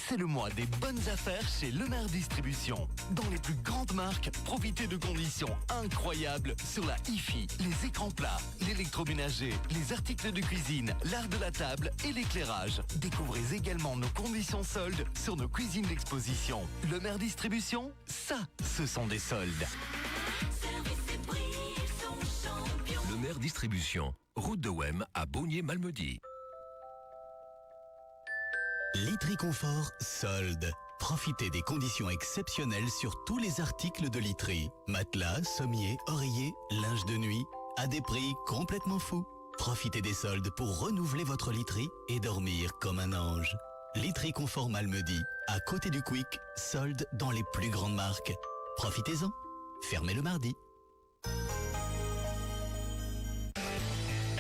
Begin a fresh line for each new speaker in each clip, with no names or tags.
C'est le mois des bonnes affaires chez Lemaire Distribution. Dans les plus grandes marques, profitez de conditions incroyables sur la hi-fi, les écrans plats, l'électroménager, les articles de cuisine, l'art de la table et l'éclairage. Découvrez également nos conditions soldes sur nos cuisines d'exposition. Lemaire Distribution, ça, ce sont des soldes.
Lemaire Distribution, route de Wem à Beaunier-Malmedy.
Literie Confort solde. Profitez des conditions exceptionnelles sur tous les articles de literie. Matelas, sommiers, oreillers, linge de nuit, à des prix complètement fous. Profitez des soldes pour renouveler votre literie et dormir comme un ange. Literie Confort Malmedy, à côté du Quick, solde dans les plus grandes marques. Profitez-en. Fermez le mardi.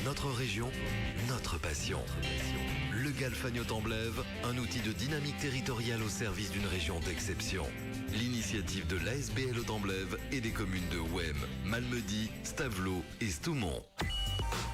Notre région, notre passion. Le Galfagno-Temblève, un outil de dynamique territoriale au service d'une région d'exception. L'initiative de l'ASBL au Temblève et des communes de Wem, Malmedy, Stavelot et Stoumont.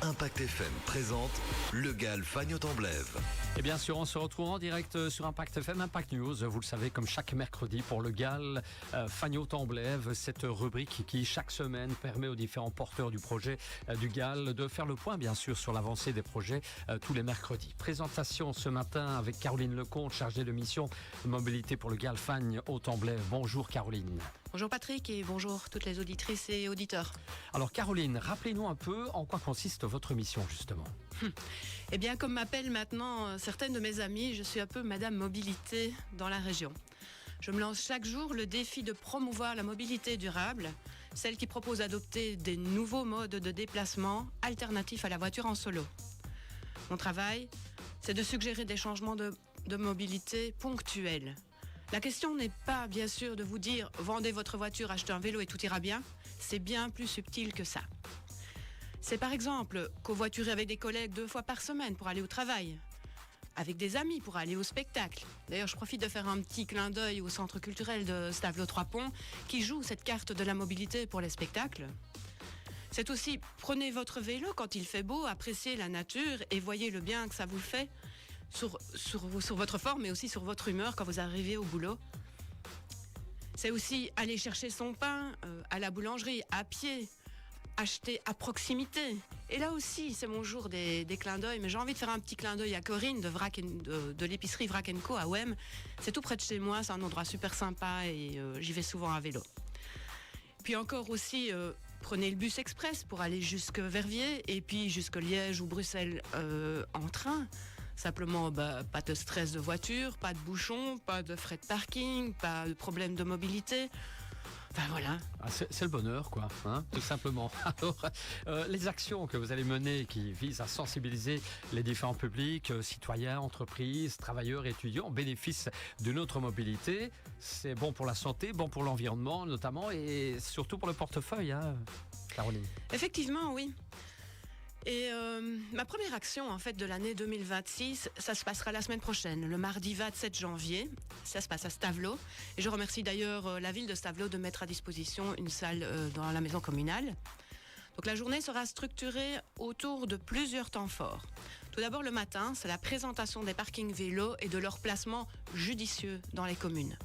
Impact FM présente le Galfagno-Temblève.
Et bien sûr, on se retrouve en direct sur Impact FM, Impact News. Vous le savez, comme chaque mercredi pour le Galfagno-Temblève, cette rubrique qui, chaque semaine, permet aux différents porteurs du projet du GAL de faire le point, bien sûr, sur l'avancée des projets tous les mercredis. Présentation ce matin avec Caroline Lecomte, chargée de mission mobilité pour le Galfagno-Temblève. Bonjour Caroline.
Bonjour Patrick et bonjour toutes les auditrices et auditeurs.
Alors Caroline, rappelez-nous un peu en quoi consiste votre mission justement.
Eh bien, comme m'appellent maintenant certaines de mes amies, je suis un peu Madame Mobilité dans la région. Je me lance chaque jour le défi de promouvoir la mobilité durable, celle qui propose d'adopter des nouveaux modes de déplacement alternatifs à la voiture en solo. Mon travail, c'est de suggérer des changements de mobilité ponctuels. La question n'est pas, bien sûr, de vous dire « vendez votre voiture, achetez un vélo et tout ira bien ». C'est bien plus subtil que ça. C'est par exemple covoiturer avec des collègues 2 fois par semaine pour aller au travail, avec des amis pour aller au spectacle. D'ailleurs, je profite de faire un petit clin d'œil au centre culturel de Stavelot-Trois-Ponts qui joue cette carte de la mobilité pour les spectacles. C'est aussi prenez votre vélo quand il fait beau, appréciez la nature et voyez le bien que ça vous fait sur votre forme, mais aussi sur votre humeur quand vous arrivez au boulot. C'est aussi aller chercher son pain à la boulangerie, à pied, acheter à proximité. Et là aussi, c'est mon jour des clins d'œil, mais j'ai envie de faire un petit clin d'œil à Corinne de l'épicerie Vrac & Co à Wem. C'est tout près de chez moi, c'est un endroit super sympa et j'y vais souvent à vélo. Puis encore aussi, prenez le bus express pour aller jusque Verviers et puis jusque Liège ou Bruxelles en train. Simplement, pas de stress de voiture, pas de bouchons, pas de frais de parking, pas de problème de mobilité. Enfin voilà.
C'est le bonheur, quoi, hein, tout simplement. Alors, les actions que vous allez mener qui visent à sensibiliser les différents publics, citoyens, entreprises, travailleurs, étudiants, au bénéfice d'une autre mobilité, c'est bon pour la santé, bon pour l'environnement notamment et surtout pour le portefeuille, hein, Caroline.
Effectivement, oui. Et ma première action en fait de l'année 2026, ça se passera la semaine prochaine, le mardi 27 janvier. Ça se passe à Stavelot. Et je remercie d'ailleurs la ville de Stavelot de mettre à disposition une salle dans la maison communale. Donc la journée sera structurée autour de plusieurs temps forts. Tout d'abord le matin, c'est la présentation des parkings vélos et de leur placement judicieux dans les communes.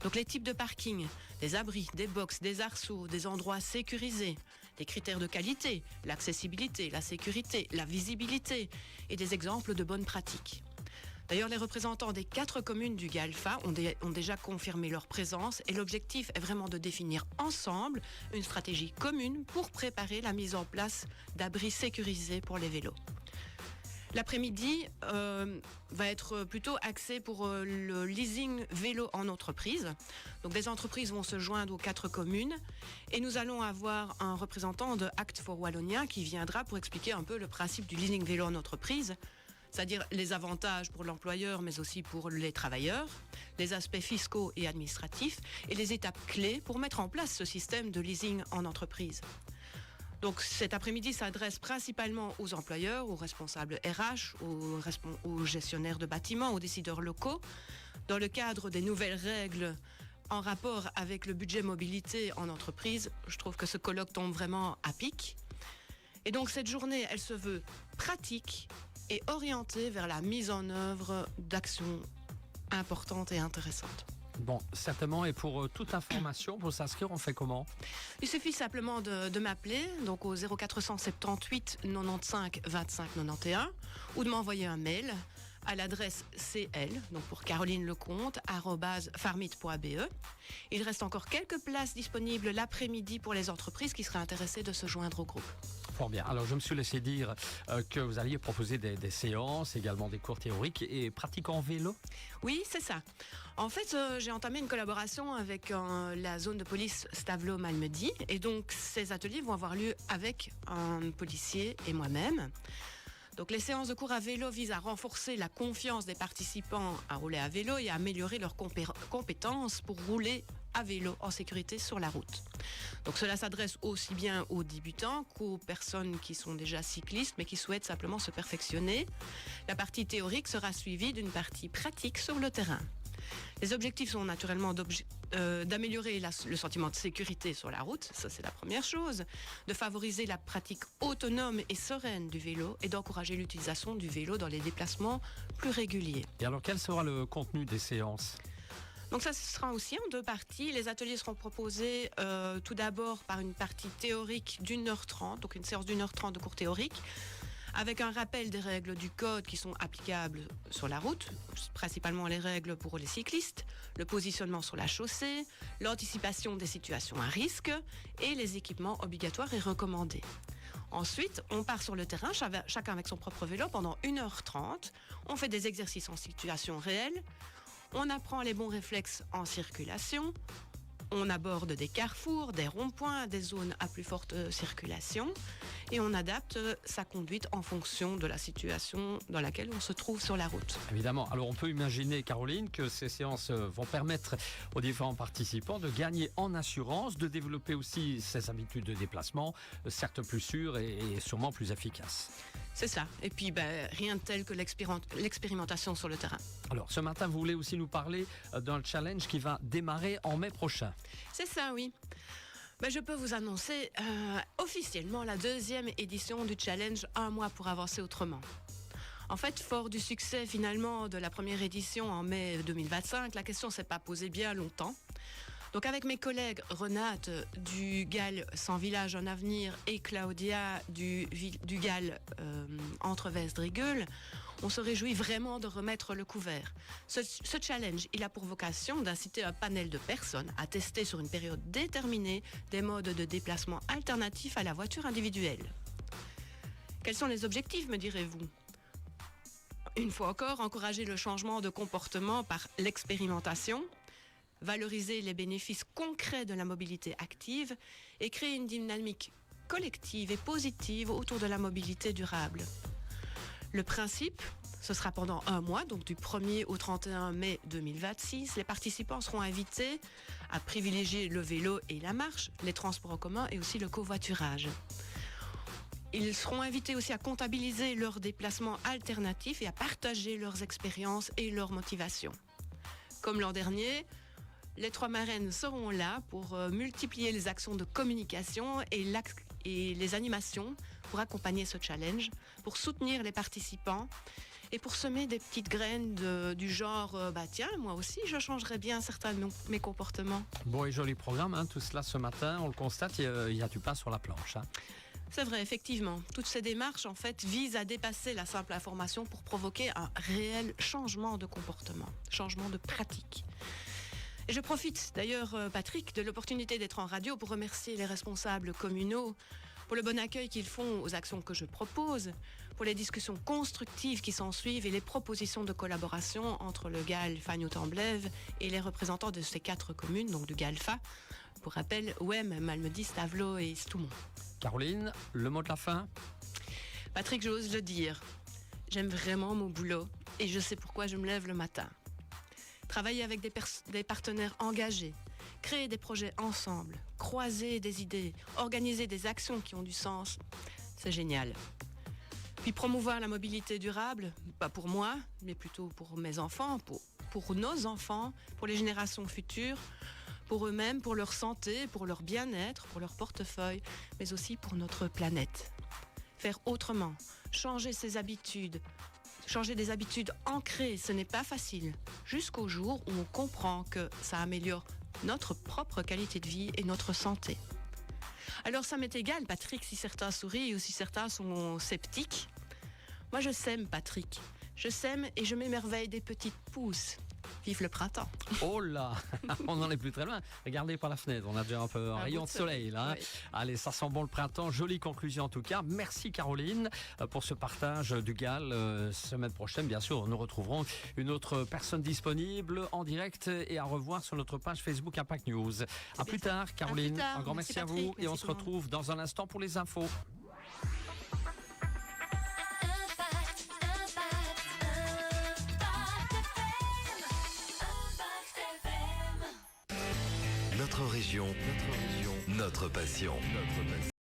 Donc les types de parkings, des abris, des box, des arceaux, des endroits sécurisés, des critères de qualité, l'accessibilité, la sécurité, la visibilité et des exemples de bonnes pratiques. D'ailleurs, les représentants des 4 communes du GALFA ont déjà confirmé leur présence et l'objectif est vraiment de définir ensemble une stratégie commune pour préparer la mise en place d'abris sécurisés pour les vélos. L'après-midi va être plutôt axé pour le leasing vélo en entreprise. Donc des entreprises vont se joindre aux 4 communes et nous allons avoir un représentant de Act for Wallonia qui viendra pour expliquer un peu le principe du leasing vélo en entreprise. C'est-à-dire les avantages pour l'employeur, mais aussi pour les travailleurs, les aspects fiscaux et administratifs, et les étapes clés pour mettre en place ce système de leasing en entreprise. Donc cet après-midi s'adresse principalement aux employeurs, aux responsables RH, aux gestionnaires de bâtiments, aux décideurs locaux, dans le cadre des nouvelles règles en rapport avec le budget mobilité en entreprise. Je trouve que ce colloque tombe vraiment à pic. Et donc cette journée, elle se veut pratique et orientée vers la mise en œuvre d'actions importante et intéressante.
Bon, certainement. Et pour toute information, pour s'inscrire, on fait comment?
Il suffit simplement de m'appeler, donc au 0478 95 25 91, ou de m'envoyer un mail à l'adresse cl, donc pour Caroline Lecomte, @farmit.be. Il reste encore quelques places disponibles l'après-midi pour les entreprises qui seraient intéressées de se joindre au groupe.
Fort bien. Alors, je me suis laissé dire que vous alliez proposer des séances, également des cours théoriques et pratiques en vélo.
Oui, c'est ça. En fait, j'ai entamé une collaboration avec la zone de police Stavelot-Malmedy. Et donc, ces ateliers vont avoir lieu avec un policier et moi-même. Donc, les séances de cours à vélo visent à renforcer la confiance des participants à rouler à vélo et à améliorer leurs compétences pour rouler à vélo en sécurité sur la route. Donc cela s'adresse aussi bien aux débutants qu'aux personnes qui sont déjà cyclistes mais qui souhaitent simplement se perfectionner. La partie théorique sera suivie d'une partie pratique sur le terrain. Les objectifs sont naturellement d'améliorer le sentiment de sécurité sur la route, ça c'est la première chose, de favoriser la pratique autonome et sereine du vélo et d'encourager l'utilisation du vélo dans les déplacements plus réguliers.
Et alors, quel sera le contenu des séances?
Donc ça sera aussi en 2 parties. Les ateliers seront proposés tout d'abord par une partie théorique d'1h30, donc une séance d'1h30 de cours théorique, avec un rappel des règles du code qui sont applicables sur la route, principalement les règles pour les cyclistes, le positionnement sur la chaussée, l'anticipation des situations à risque et les équipements obligatoires et recommandés. Ensuite, on part sur le terrain, chacun avec son propre vélo pendant 1h30. On fait des exercices en situation réelle. On apprend les bons réflexes en circulation. On aborde des carrefours, des ronds-points, des zones à plus forte circulation. Et on adapte sa conduite en fonction de la situation dans laquelle on se trouve sur la route.
Évidemment. Alors, on peut imaginer, Caroline, que ces séances vont permettre aux différents participants de gagner en assurance, de développer aussi ses habitudes de déplacement, certes plus sûres et sûrement plus efficaces.
C'est ça. Et puis, rien de tel que l'expérimentation sur le terrain.
Alors, ce matin, vous voulez aussi nous parler d'un challenge qui va démarrer en mai prochain.
C'est ça, oui. Je peux vous annoncer officiellement la 2e édition du challenge Un mois pour avancer autrement. En fait, fort du succès finalement de la première édition en mai 2025, la question ne s'est pas posée bien longtemps. Donc avec mes collègues Renate du GAL Sans Village en Avenir et Claudia du GAL Entre Vesdriegules, on se réjouit vraiment de remettre le couvert. Ce challenge, il a pour vocation d'inciter un panel de personnes à tester sur une période déterminée des modes de déplacement alternatifs à la voiture individuelle. Quels sont les objectifs, me direz-vous ? Une fois encore, encourager le changement de comportement par l'expérimentation, valoriser les bénéfices concrets de la mobilité active et créer une dynamique collective et positive autour de la mobilité durable. Le principe, ce sera pendant 1 mois, donc du 1er au 31 mai 2026. Les participants seront invités à privilégier le vélo et la marche, les transports en commun et aussi le covoiturage. Ils seront invités aussi à comptabiliser leurs déplacements alternatifs et à partager leurs expériences et leurs motivations. Comme l'an dernier, les 3 marraines seront là pour multiplier les actions de communication et les animations pour accompagner ce challenge, pour soutenir les participants et pour semer des petites graines du genre tiens, moi aussi je changerais bien certains de mes comportements.
Bon et joli programme, tout cela ce matin, on le constate, il y a du pain sur la planche.
C'est vrai, effectivement. Toutes ces démarches, en fait, visent à dépasser la simple information pour provoquer un réel changement de comportement, changement de pratique. Et je profite d'ailleurs, Patrick, de l'opportunité d'être en radio pour remercier les responsables communaux pour le bon accueil qu'ils font aux actions que je propose, pour les discussions constructives qui s'en suivent et les propositions de collaboration entre le GAL Fagnoult-en-Blève et les représentants de ces 4 communes, donc du GALFA. Pour rappel, Wem, Malmedy, Stavelot et Stoumont.
Caroline, le mot de la fin ?
Patrick, j'ose le dire. J'aime vraiment mon boulot et je sais pourquoi je me lève le matin. Travailler avec des partenaires engagés, créer des projets ensemble, croiser des idées, organiser des actions qui ont du sens, c'est génial. Puis promouvoir la mobilité durable, pas pour moi, mais plutôt pour mes enfants, pour nos enfants, pour les générations futures, pour eux-mêmes, pour leur santé, pour leur bien-être, pour leur portefeuille, mais aussi pour notre planète. Faire autrement, changer ses habitudes, Changer des habitudes ancrées, ce n'est pas facile. Jusqu'au jour où on comprend que ça améliore notre propre qualité de vie et notre santé. Alors ça m'est égal, Patrick, si certains sourient ou si certains sont sceptiques. Moi je sème, Patrick. Je sème et je m'émerveille des petites pousses. Vive le printemps.
Oh là, on n'en est plus très loin. Regardez par la fenêtre, on a déjà un peu un rayon de soleil là.
Oui.
Allez, ça sent bon le printemps. Jolie conclusion en tout cas. Merci Caroline pour ce partage du GAL. Semaine prochaine, bien sûr, nous retrouverons une autre personne disponible en direct et à revoir sur notre page Facebook Impact News. À plus tard, Caroline.
tard.
Un grand
Merci,
merci à vous
Patrick.
et on
Merci
se
tout le monde.
retrouve dans un instant pour les infos.
Notre région, notre passion.